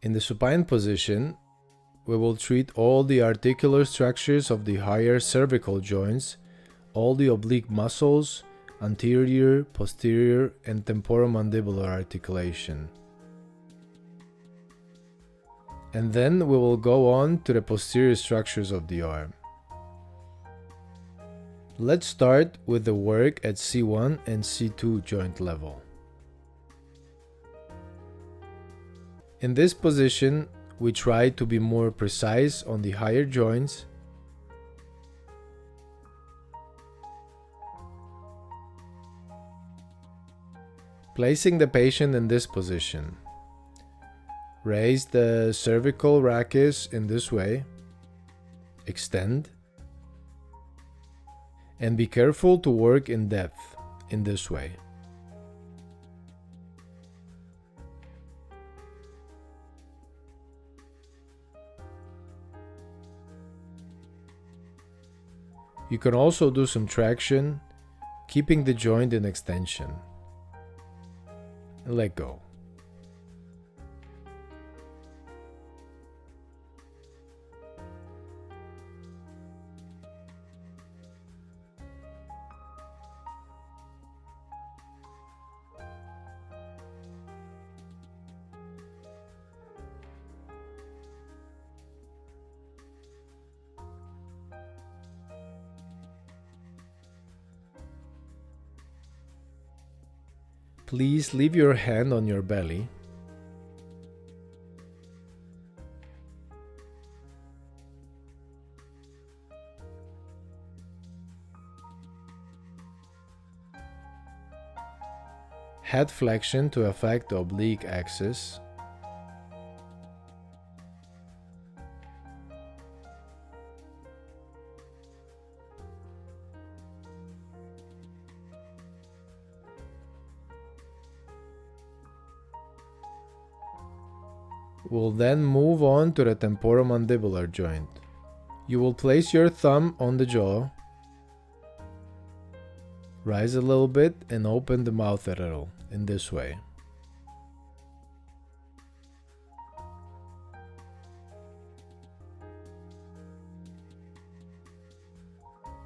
In the supine position, we will treat all the articular structures of the higher cervical joints, all the oblique muscles, anterior, posterior, and temporomandibular articulation. And then we will go on to the posterior structures of the arm. Let's start with the work at C1 and C2 joint level. In this position, we try to be more precise on the higher joints, placing the patient in this position. Raise the cervical rachis in this way, extend, and be careful to work in depth in this way. You can also do some traction, keeping the joint in extension. And let go. Please leave your hand on your belly. Head flexion to affect the oblique axis. We'll then move on to the temporomandibular joint. You will place your thumb on the jaw, rise a little bit, and open the mouth a little, in this way.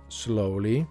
Slowly.